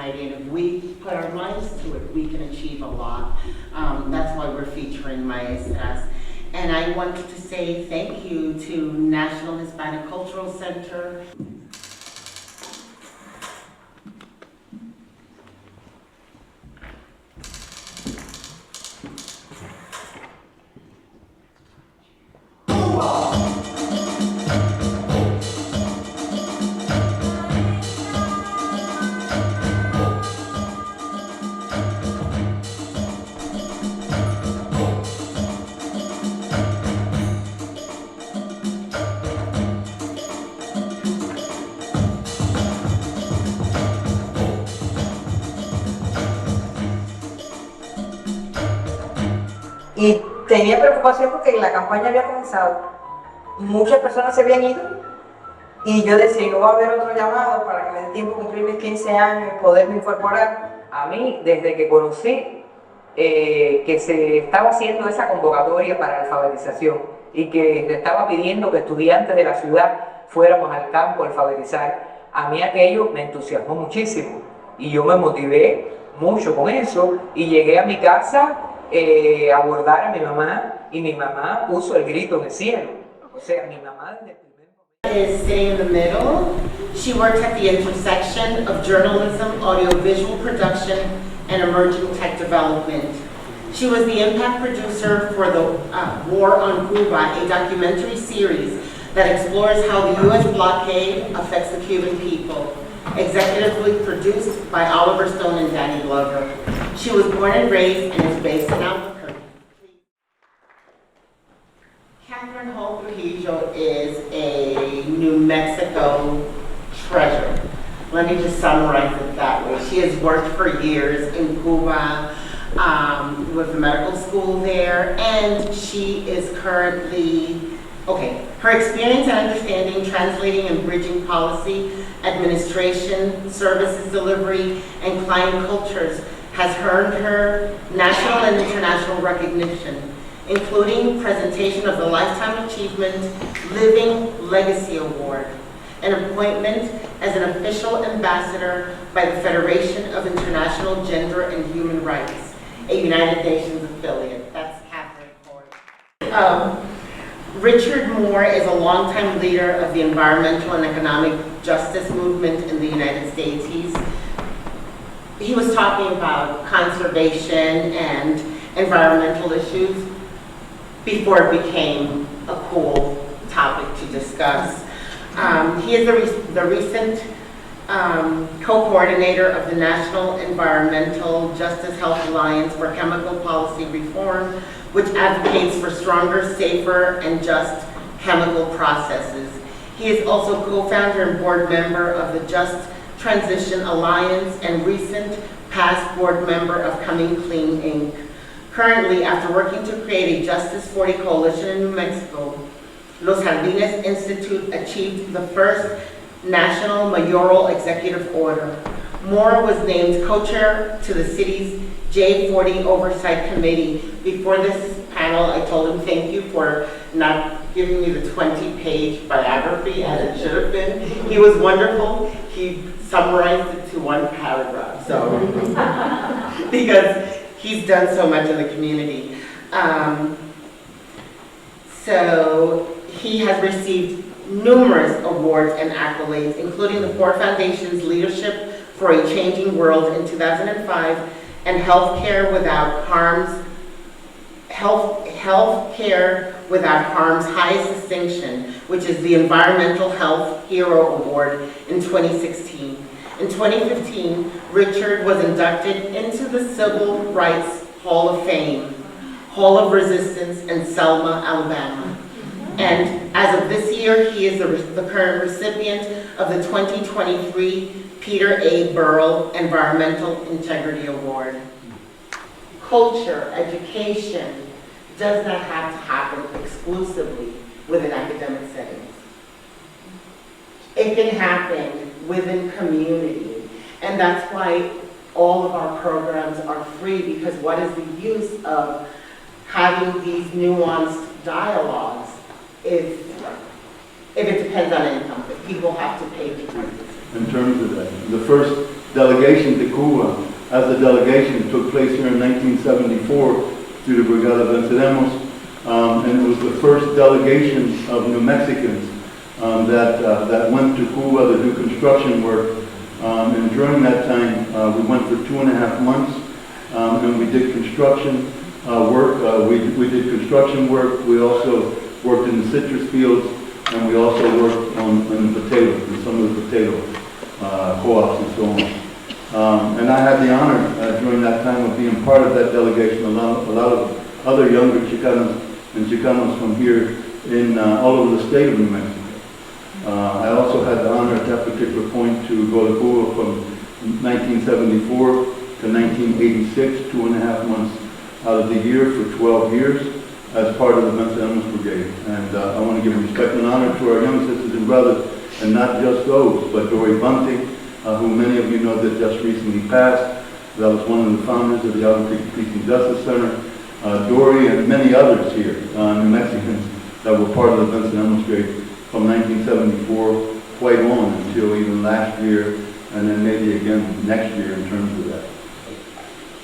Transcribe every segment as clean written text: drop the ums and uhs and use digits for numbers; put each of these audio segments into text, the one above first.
society, and if we put our minds to it, we can achieve a lot. That's why we're featuring Maestras. And I wanted to say thank you to National Hispanic Cultural Center. Y tenía preocupación porque la campaña había comenzado, muchas personas se habían ido y yo decía, no va a haber otro llamado para que me dé tiempo de cumplir mis 15 años y poderme incorporar. A mí, desde que conocí que se estaba haciendo esa convocatoria para la alfabetización y que se estaba pidiendo que estudiantes de la ciudad fuéramos al campo a alfabetizar, a mí aquello me entusiasmó muchísimo y yo me motivé mucho con eso y llegué a mi casa abordar a mi mamá y mi mamá puso el grito en el cielo. O sea, mi mamá desde el primer momento. Is sitting in the middle. She works at the intersection of journalism, audiovisual production, and emerging tech development. She was the impact producer for the War on Cuba, a documentary series that explores how the U.S. blockade affects the Cuban people. Executively produced by Oliver Stone and Danny Glover. She was born and raised and is based in Albuquerque. Catherine Hall Trujillo is a New Mexico treasure. Let me just summarize it that way. She has worked for years in Cuba with the medical school there, and she is currently, her experience and understanding translating and bridging policy, administration, services delivery, and client cultures has earned her national and international recognition, including presentation of the Lifetime Achievement Living Legacy Award, an appointment as an official ambassador by the Federation of International Gender and Human Rights, a United Nations affiliate. That's Catherine Ford. Richard Moore is a longtime leader of the environmental and economic justice movement in the United States. He was talking about conservation and environmental issues before it became a cool topic to discuss. He is the recent co-coordinator of the National Environmental Justice Health Alliance for Chemical Policy Reform, which advocates for stronger, safer, and just chemical processes. He is also co-founder and board member of the Just Transition Alliance and recent past board member of Coming Clean, Inc. Currently, after working to create a Justice 40 coalition in New Mexico, Los Jardines Institute achieved the first national mayoral executive order. Moore was named co-chair to the city's J40 Oversight Committee. Before this panel, I told him thank you for not giving me the 20-page biography as it should have been. He was wonderful. He summarized it to one paragraph, so because he's done so much in the community. So he has received numerous awards and accolades, including the Ford Foundation's Leadership for a Changing World in 2005 and Healthcare Without Harm's highest distinction, which is the Environmental Health Hero Award in 2016. In 2015, Richard was inducted into the Civil Rights Hall of Fame, Hall of Resistance in Selma, Alabama. And as of this year, he is the current recipient of the 2023 Peter A. Burrell Environmental Integrity Award. Culture, education, does not have to happen exclusively within academic settings. It can happen within community. And that's why all of our programs are free, because what is the use of having these nuanced dialogues if it depends on income, if people have to pay to participate. In terms of that, the first delegation to Cuba, as a delegation, took place here in 1974 through the Brigada Venceremos, and it was the first delegation of New Mexicans that went to Cuba to do construction work. And during that time, we went for 2.5 months, and we did construction work. We did construction work. We also worked in the citrus fields, and we also worked on the potatoes, in some of the potato co-ops and so on. And I had the honor during that time of being part of that delegation. A lot of other younger Chicanos and Chicanos from here in all over the state of New Mexico. I also had the honor at that particular point to go to Cuba from 1974 to 1986, 2.5 months out of the year for 12 years as part of the Venceremos Brigade. And I want to give respect and honor to our young sisters and brothers, and not just those, but Dory Bunting, who many of you know that just recently passed. That was one of the founders of the Albuquerque Peace and Justice Center. Dory and many others here, New Mexicans, that were part of the Venceremos Brigade from 1974 quite on until even last year, and then maybe again next year in terms of that.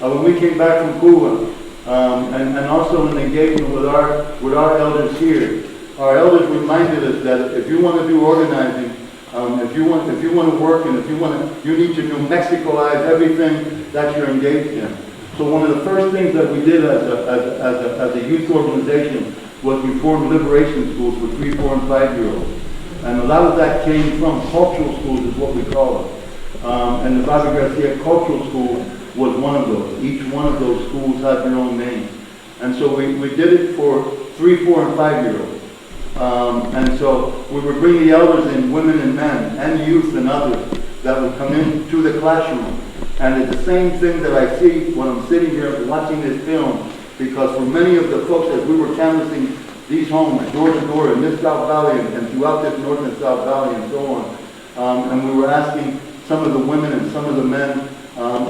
When we came back from Cuba, and also in engagement with our elders here, our elders reminded us that if you want to do organizing, if you want to work, and you need to New Mexicolize everything that you're engaged in. So one of the first things that we did as a youth organization was we formed liberation schools for 3, 4, and 5-year-olds. And a lot of that came from cultural schools, is what we call them. And the Bobby Garcia Cultural School was one of those. Each one of those schools had their own name. And so we did it for 3, 4, and 5-year-olds. And so we would bring the elders in, women and men, and youth and others, that would come into the classroom. And it's the same thing that I see when I'm sitting here watching this film, because for many of the folks, as we were canvassing these homes door to door in this South Valley and throughout this North and South Valley and so on, and we were asking some of the women and some of the men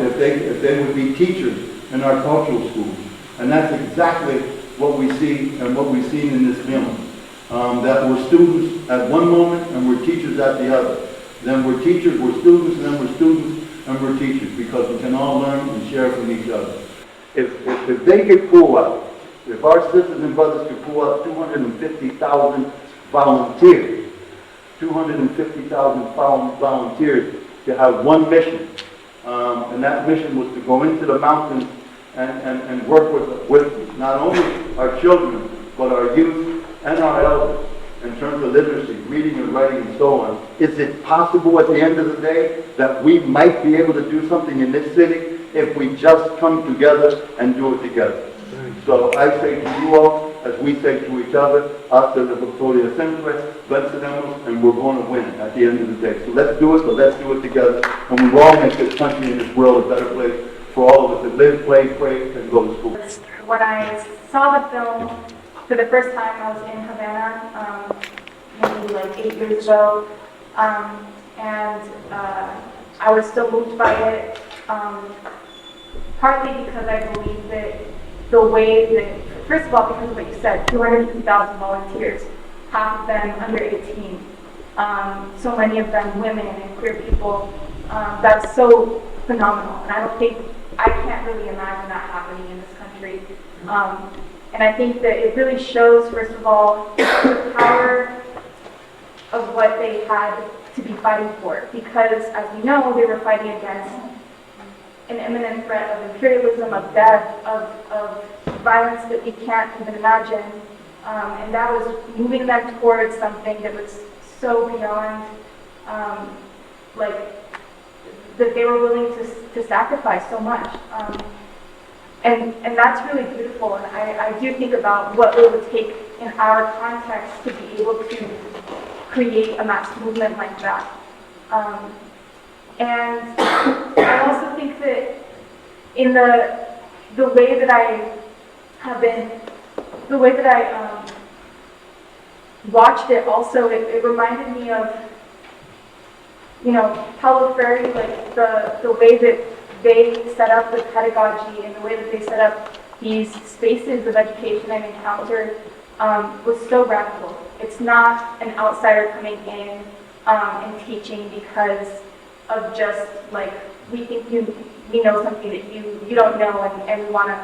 if they would be teachers in our cultural schools. And that's exactly what we see and what we've seen in this film. That we're students at one moment and we're teachers at the other. Then we're teachers, we're students, and then we're students and we're teachers, because we can all learn and share from each other. If they could pull out, if our sisters and brothers could pull out 250,000 volunteers, 250,000 volunteers to have one mission, and that mission was to go into the mountains and work with not only our children, but our youth and our elders in terms of literacy, reading and writing and so on. Is it possible at the end of the day that we might be able to do something in this city if we just come together and do it together? So I say to you all, as we say to each other, hasta la victoria siempre, venceremos, and we're going to win at the end of the day. So let's do it, but let's do it together, and we will all make this country and this world a better place for all of us to live, play, pray, and go to school. When I saw the film for the first time, I was in Havana, maybe like 8 years ago, and I was still moved by it, partly because I believe that the way that, first of all, because of what you said, 250,000 volunteers, half of them under 18, so many of them women and queer people. That's so phenomenal, and I can't really imagine that happening in this country. And I think that it really shows, first of all, the power of what they had to be fighting for, because as we know, they were fighting against an imminent threat of imperialism, of death, of violence that we can't even imagine. And that was moving them towards something that was so beyond, like, that they were willing to sacrifice so much. And that's really beautiful. And I do think about what it would take in our context to be able to create a mass movement like that. And I also think that in the way that I have been, the way that I watched it also, it reminded me of, you know, Paulo Freire, like the way that they set up the pedagogy and the way that they set up these spaces of education and encounter was so radical. It's not an outsider coming in and teaching because of just like, we think we know something that you don't know, and we want to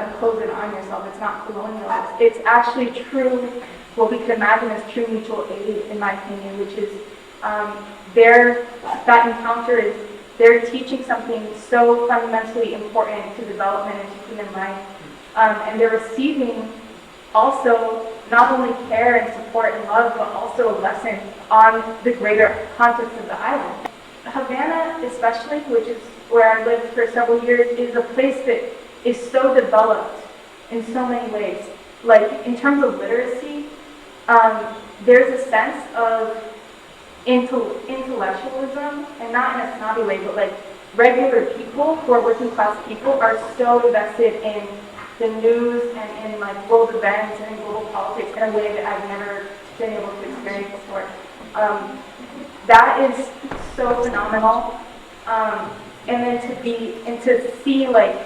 impose it on yourself. It's not colonial. It's actually true, what we could imagine as true mutual aid, in my opinion, which is that encounter is, they're teaching something so fundamentally important to development and to human life. And they're receiving also not only care and support and love, but also lessons on the greater context of the island. Havana especially, which is where I lived for several years, is a place that is so developed in so many ways. Like, in terms of literacy, there's a sense of intellectualism, and not in a snobby way, but like regular people who are working class people are so invested in the news and in like world events and in global politics in a way that I've never been able to experience before. That is so phenomenal. And then to see like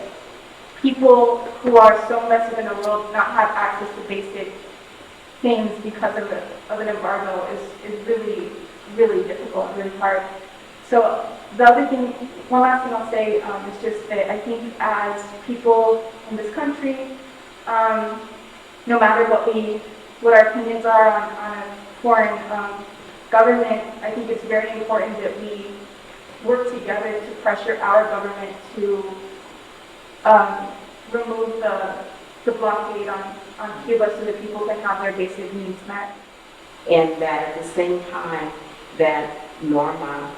people who are so invested in the world not have access to basic things because of an embargo is really, really difficult, really hard. So the other thing, one last thing I'll say is just that I think as people in this country, no matter what our opinions are on a foreign government, I think it's very important that we work together to pressure our government to remove the blockade on Cuba so that people can have their basic needs met. And that at the same time that Norma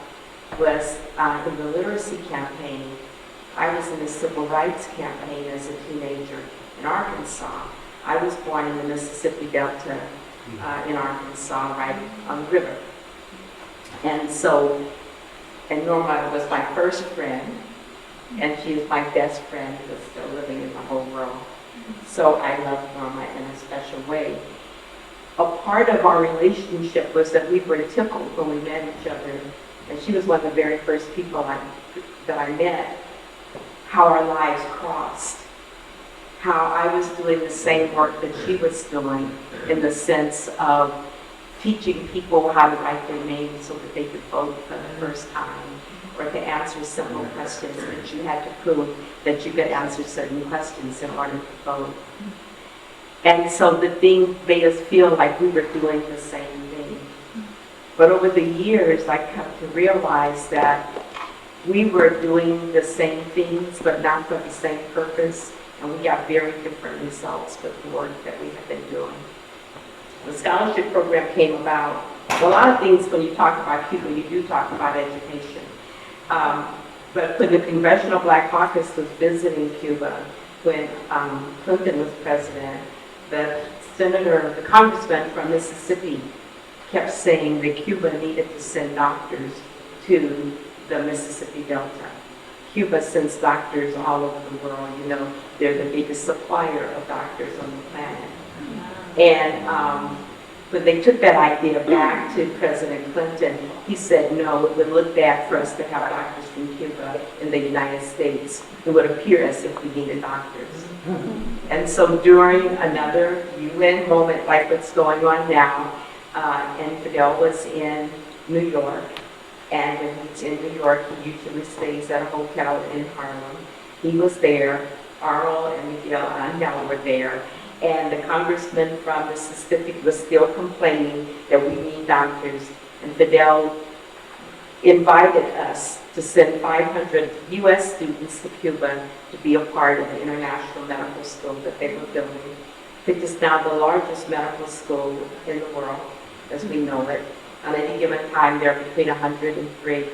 was in the literacy campaign, I was in the civil rights campaign as a teenager in Arkansas. I was born in the Mississippi Delta in Arkansas, right on the river. And so, and Norma was my first friend, and she is my best friend who is still living in the whole world. So I love Norma in a special way. A part of our relationship was that we were tickled when we met each other, and she was one of the very first people that I met, how our lives crossed, how I was doing the same work that she was doing in the sense of teaching people how to write their names so that they could vote for the first time, or to answer simple questions, but you had to prove that you could answer certain questions in order to vote. And so the thing made us feel like we were doing the same thing. But over the years, I come to realize that we were doing the same things, but not for the same purpose, and we got very different results with the work that we have been doing. The scholarship program came about. A lot of things, when you talk about Cuba, you do talk about education. But when the Congressional Black Caucus was visiting Cuba, when Clinton was president, the congressman from Mississippi kept saying that Cuba needed to send doctors to the Mississippi Delta. Cuba sends doctors all over the world. You know, they're the biggest supplier of doctors on the planet. And when they took that idea back to President Clinton, he said, no, it would look bad for us to have doctors from Cuba in the United States. It would appear as if we needed doctors. And so during another UN moment like what's going on now, and Fidel was in New York, and when he's in New York, he usually stays at a hotel in Harlem. He was there, Arl and Miguel Angel were there, and the congressman from Mississippi was still complaining that we need doctors, and Fidel invited us to send 500 U.S. students to Cuba to be a part of the international medical school that they were building. It is now the largest medical school in the world, as we know it. On any given time, there are between 103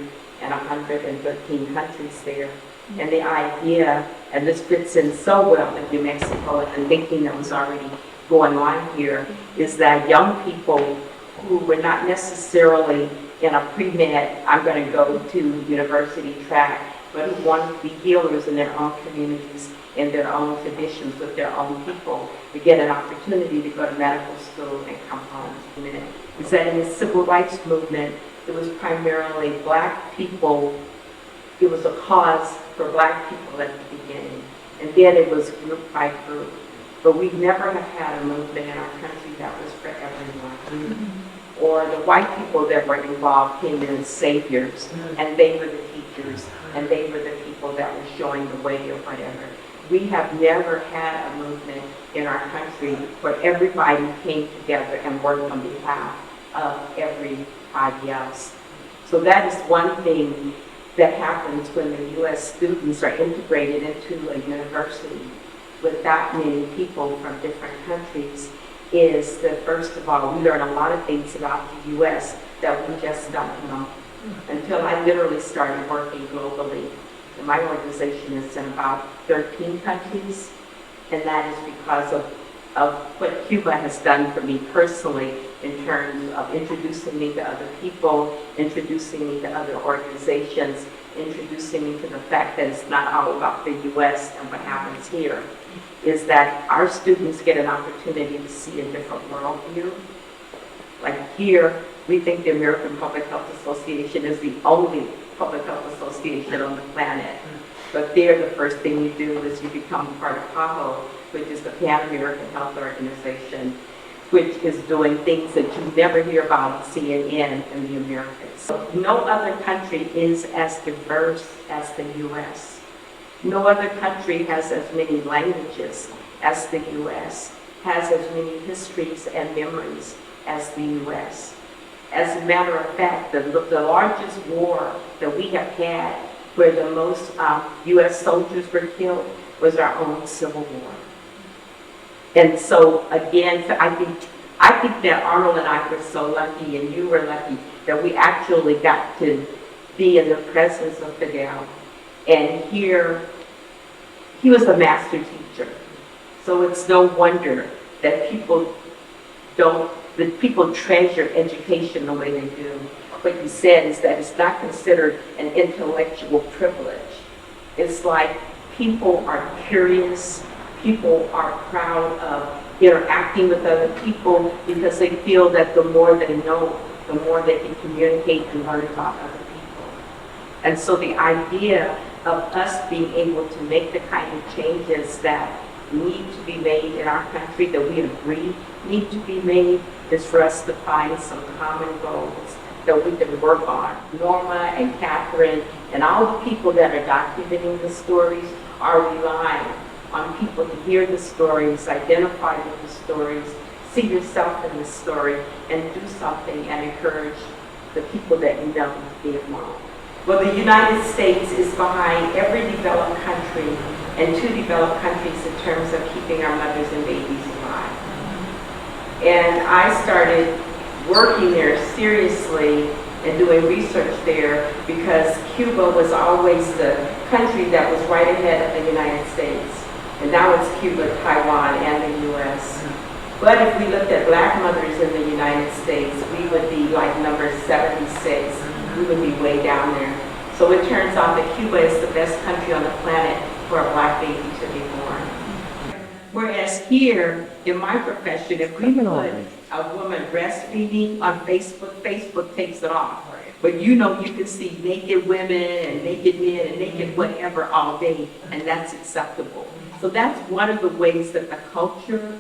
and 113 countries there. And the idea, and this fits in so well in New Mexico and the thinking that was already going on here, is that young people who were not necessarily in a pre-med, I'm going to go to university track, but who want to be healers in their own communities, in their own traditions, with their own people, to get an opportunity to go to medical school and come home. Is that in the civil rights movement, it was primarily black people. It was a cause for black people at the beginning, and then it was group by group. But we never have had a movement in our country that was for everyone. or the white people that were involved came in as saviors, and they were the teachers, and they were the people that were showing the way or whatever. We have never had a movement in our country where everybody came together and worked on behalf of everybody else. So that is one thing that happens when the U.S. students are integrated into a university with that many people from different countries, is that first of all, we learn a lot of things about the U.S. that we just don't know. Until I literally started working globally. And my organization is in about 13 countries, and that is because of what Cuba has done for me personally in terms of introducing me to other people, introducing me to other organizations, introducing me to the fact that it's not all about the U.S. and what happens here, is that our students get an opportunity to see a different worldview. Like here, we think the American Public Health Association is the only public health association on the planet. But there, the first thing you do is you become part of PAHO, which is the Pan-American Health Organization, which is doing things that you never hear about on CNN in the Americas. So no other country is as diverse as the U.S. No other country has as many languages as the U.S., has as many histories and memories as the U.S. As a matter of fact, the largest war that we have had, where the most U.S. soldiers were killed, was our own Civil War. And so, again, I think that Arnold and I were so lucky, and you were lucky, that we actually got to be in the presence of Fidel. And here, he was a master teacher. So it's no wonder that people treasure education the way they do. What you said is that it's not considered an intellectual privilege. It's like people are curious, people are proud of interacting with other people because they feel that the more they know, the more they can communicate and learn about other people. And so the idea of us being able to make the kind of changes that need to be made in our country, that we agree need to be made, is for us to find some common goals that we can work on. Norma and Catherine and all the people that are documenting the stories are relying on people to hear the stories, identify with the stories, see yourself in the story, and do something and encourage the people that you know to be involved. Well, the United States is behind every developed country and two developed countries in terms of keeping our mothers and babies alive. And I started working there seriously and doing research there because Cuba was always the country that was right ahead of the United States. And now it's Cuba, Taiwan, and the U.S. But if we looked at black mothers in the United States, we would be like number 76. We would be way down there. So it turns out that Cuba is the best country on the planet for a black baby to be born. Whereas here, in my profession, if we put a woman breastfeeding on Facebook, Facebook takes it off. But you know, you can see naked women and naked men and naked whatever all day, and that's acceptable. So that's one of the ways that the culture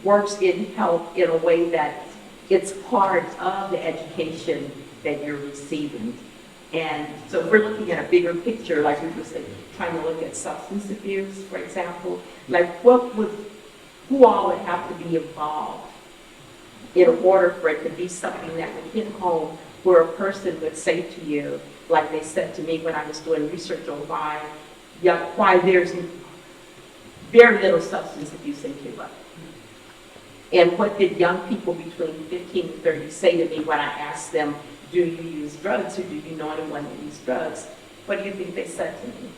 works in health in a way that it's part of the education that you're receiving. And so if we're looking at a bigger picture, like we were saying, trying to look at substance abuse, for example, like who all would have to be involved in order for it to be something that would hit home, where a person would say to you, like they said to me when I was doing research on why there's very little substance abuse in Cuba. And what did young people between 15 and 30 say to me when I asked them, do you use drugs or do you know anyone that uses drugs? What do you think they said to me?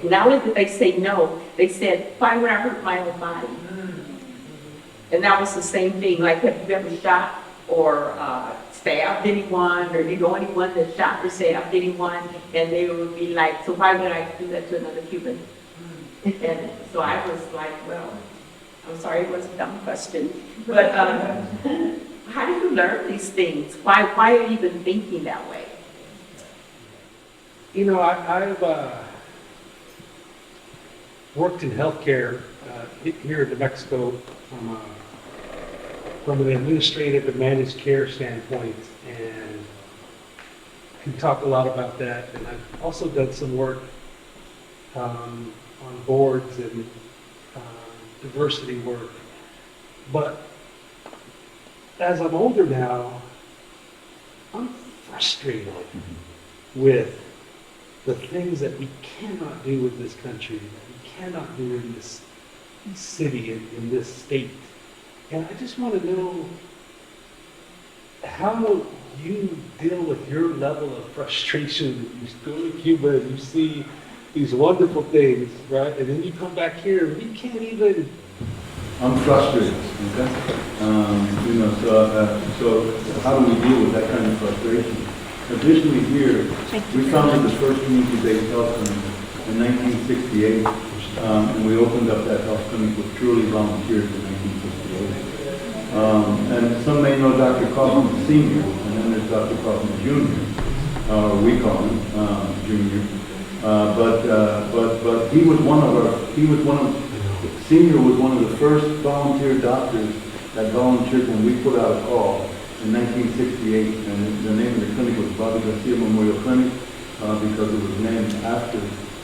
Not only did they say no, they said, why would I hurt my own body? And that was the same thing, like, have you ever shot or stabbed anyone, or you know anyone that shot or stabbed anyone? And they would be like, so why would I do that to another Cuban? And so I was like, well, I'm sorry, it was a dumb question. But how do you learn these things? Why are you even thinking that way? You know, I've worked in healthcare here in New Mexico from an administrative and managed care standpoint, and can talk a lot about that. And I've also done some work on boards and diversity work. But as I'm older now, I'm frustrated with the things that we cannot do in this country, that we cannot do in this city, in this state. And I just want to know how you deal with your level of frustration. You go to Cuba and you see these wonderful things, right? And then you come back here and we can't even... I'm frustrated, okay? So how do we deal with that kind of frustration? Additionally here, we founded the first community-based health clinic in 1968, and we opened up that health clinic with purely volunteers in 1968. And some may know Dr. Kaufman Sr., and then there's Dr. Kaufman Jr., or we call him Jr. But he was Senior was one of the first volunteer doctors that volunteered when we put out a call in 1968, and the name of the clinic was Bobby Garcia Memorial Clinic because it was named after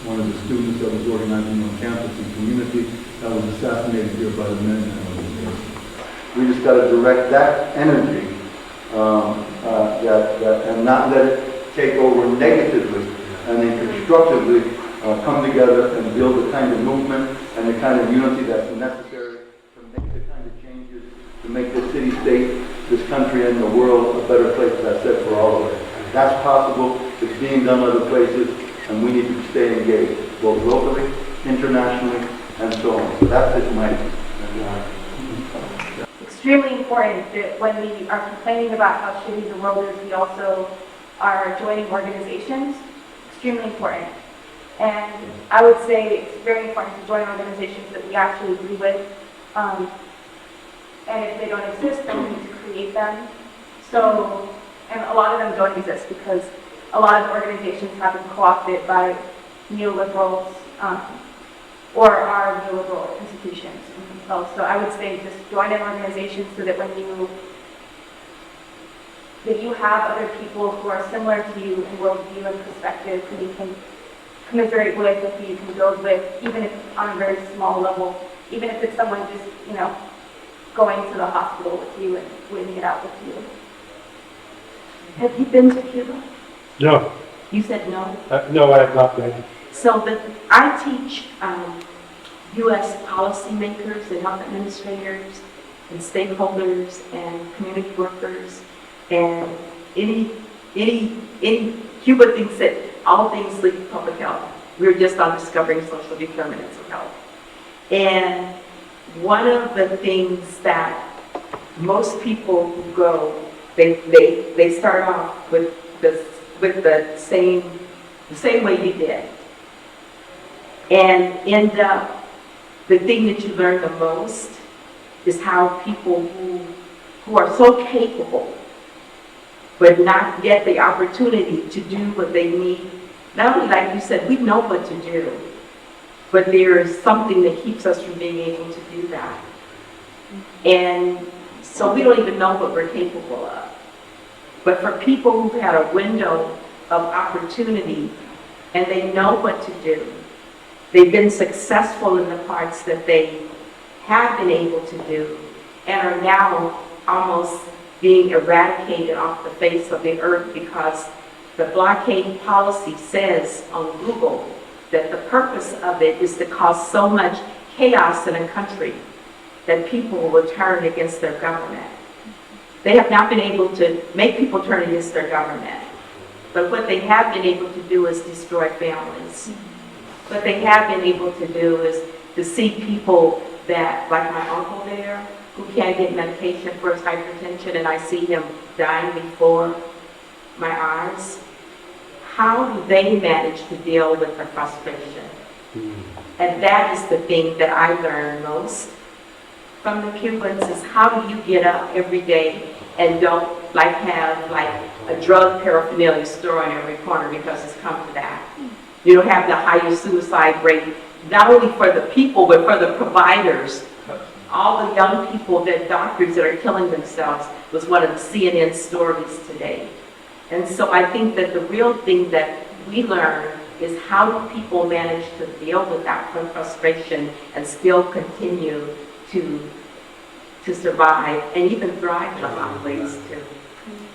one of the students that was organizing on campus and community that was assassinated here by the Minutemen organization. We just got to direct that energy and not let it take over negatively, and then constructively come together and build the kind of movement and the kind of unity that's necessary to make the kind of changes, to make this city-state, this country, and the world a better place, as I said, for all of us. That's possible. It's being done other places, and we need to stay engaged, both locally, internationally, and so on. So that's it, Mike. Extremely important that when we are complaining about how shitty the world is, we also are joining organizations. Extremely important. And I would say it's very important to join organizations that we actually agree with. And if they don't exist, then we need to create them. So, and a lot of them don't exist because a lot of organizations have been co-opted by neoliberals or are neoliberal institutions themselves. So I would say just join an organization so that when you have other people who are similar to you in worldview and perspective who you can commiserate with, who you can build with, even if on a very small level, even if it's someone just, going to the hospital with you and waiting it out with you. Have you been to Cuba? No. You said no? No, I have not been. So I teach U.S. policymakers and health administrators and stakeholders and community workers, and any Cuba thinks that all things lead to public health. We're just on discovering social determinants of health. And one of the things that most people who go, they start off with the same way you did, and end up, the thing that you learn the most is how people who are so capable but not get the opportunity to do what they need. Not only, like you said, we know what to do, but there is something that keeps us from being able to do that. And so we don't even know what we're capable of. But for people who've had a window of opportunity and they know what to do, they've been successful in the parts that they have been able to do and are now almost being eradicated off the face of the earth because the blockade policy says on Google that the purpose of it is to cause so much chaos in a country that people will turn against their government. They have not been able to make people turn against their government, but what they have been able to do is destroy families. What they have been able to do is to see people that, like my uncle there, who can't get medication for his hypertension, and I see him dying before my eyes. How do they manage to deal with the frustration? And that is the thing that I learned most from the Cubans, is how do you get up every day and don't have a drug paraphernalia store in every corner, because it's come to that. You don't have the highest suicide rate not only for the people, but for the providers. All the young people, the doctors that are killing themselves was one of the CNN stories today. And so I think that the real thing that we learn is how do people manage to deal with that frustration and still continue to survive and even thrive in a lot of ways too.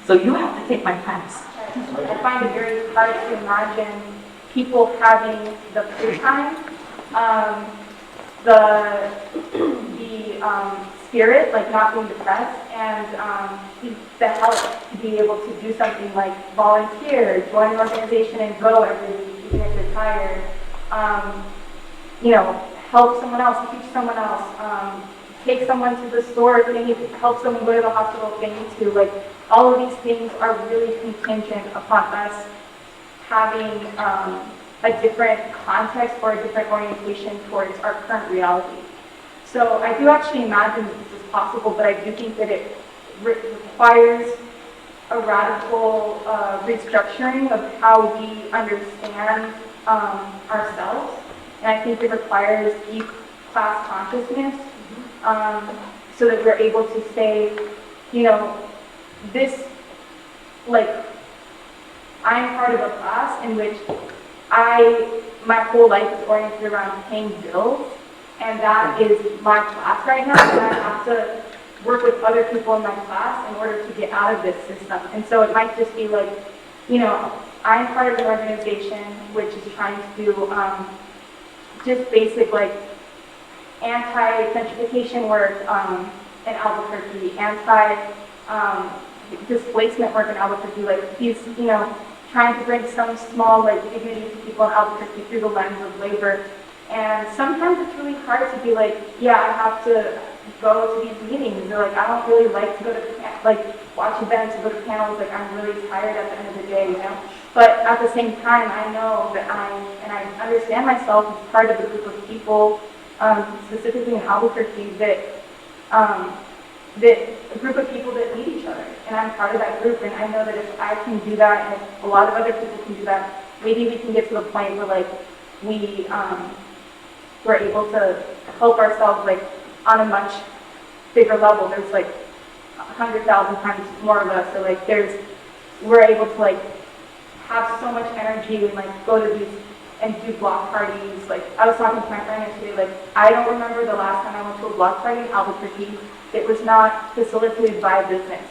So you have to take my class. I find it very hard to imagine people having the free time, the spirit, like not being depressed, and the help to be able to do something like volunteer, join an organization and go every week, even if you're tired. You know, help someone else, teach someone else, take someone to the store if they need to, help someone go to the hospital if they need to. Like, all of these things are really contingent upon us having a different context or a different orientation towards our current reality. So I do actually imagine that this is possible, but I do think that it requires a radical restructuring of how we understand ourselves. And I think it requires deep class consciousness so that we're able to say, you know, this, like, I'm part of a class in which my whole life is oriented around paying bills, and that is my class right now, and I have to work with other people in my class in order to get out of this system. And so it might just be like, you know, I'm part of an organization which is trying to do just basic, like, anti-gentrification work in Albuquerque, displacement work in Albuquerque, like these, you know, trying to bring some small, like, dignity to people in Albuquerque through the lens of labor. And sometimes it's really hard to be like, yeah, I have to go to these meetings, or like, I don't really like to go to, like, watch events or go to panels, like, I'm really tired at the end of the day, you know? But at the same time, I know that I understand myself as part of a group of people, specifically in Albuquerque, that a group of people that need each other, and I'm part of that group, and I know that if I can do that, and if a lot of other people can do that, maybe we can get to the point where, like, we're able to help ourselves, like, on a much bigger level. There's like 100,000 times more of us, so like we're able to, like, have so much energy and, like, go to these and do block parties. Like, I was talking to my friend yesterday, like, I don't remember the last time I went to a block party in Albuquerque that was not facilitated by a business.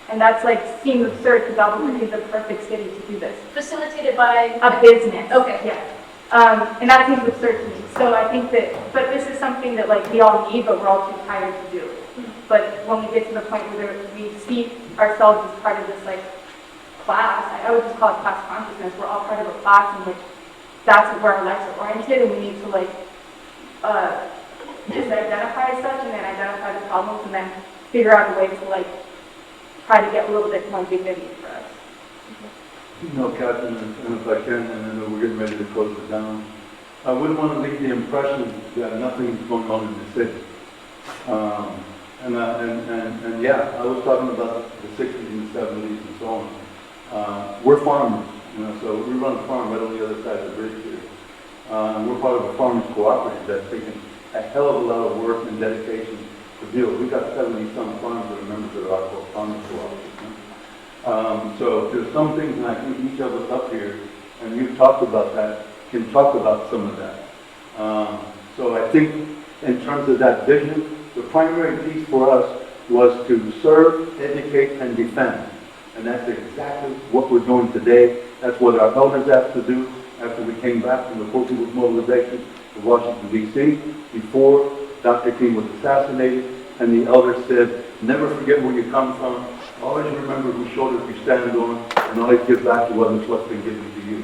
And that's, like, seems absurd because Albuquerque is the perfect city to do this. Facilitated by A business. Okay. Yeah. And that seems absurd to me. So I think that, but this is something that, like, we all need, but we're all too tired to do. But when we get to the point where we see ourselves as part of this, like, class, I would just call it class consciousness. We're all part of a class in which that's where our lives are oriented, and we need to, like, just identify as such, and then identify the problems, and then figure out a way to, like, try to get a little bit more dignity for us. You know, Captain, and if I can, and I know we're getting ready to close it down, I wouldn't want to leave the impression that nothing is going on in the city. And yeah, I was talking about the 60s and the 70s and so on. We're farmers, you know, so we run a farm right on the other side of the bridge here. We're part of a farmers cooperative that's taken a hell of a lot of work and dedication to deal. We've got 70-some farms that are members of our farmers cooperative. So there's some things, and I think each of us up here, and you've talked about that, can talk about some of that. So I think in terms of that vision, the primary piece for us was to serve, educate, and defend. And that's exactly what we're doing today. That's what our elders asked to do after we came back from the Poor People's Mobilization to Washington, D.C., before Dr. King was assassinated, and the elders said, never forget where you come from. Always remember whose shoulders you stand on, and always give back to what's been given to you.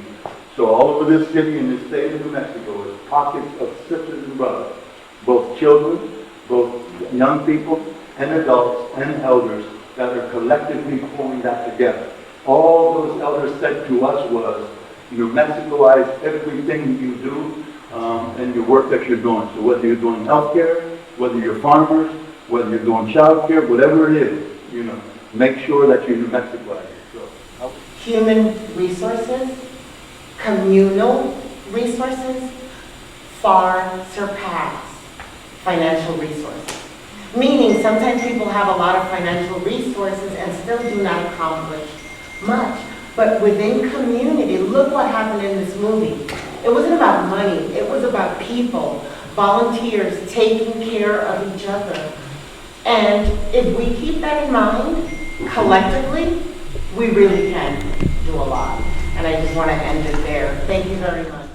So all over this city and this state of New Mexico is pockets of sisters and brothers, both children, both young people, and adults, and elders that are collectively pulling that together. All those elders said to us was, you Mexicoize everything you do and your work that you're doing. So whether you're doing healthcare, whether you're farmers, whether you're doing child care, whatever it is, you know, make sure that you're New Mexicoize. So, human resources, communal resources, far surpass financial resources. Meaning sometimes people have a lot of financial resources and still do not accomplish much. But within community, look what happened in this movie. It wasn't about money, it was about people, volunteers taking care of each other. And if we keep that in mind, collectively, we really can do a lot. And I just want to end it there. Thank you very much.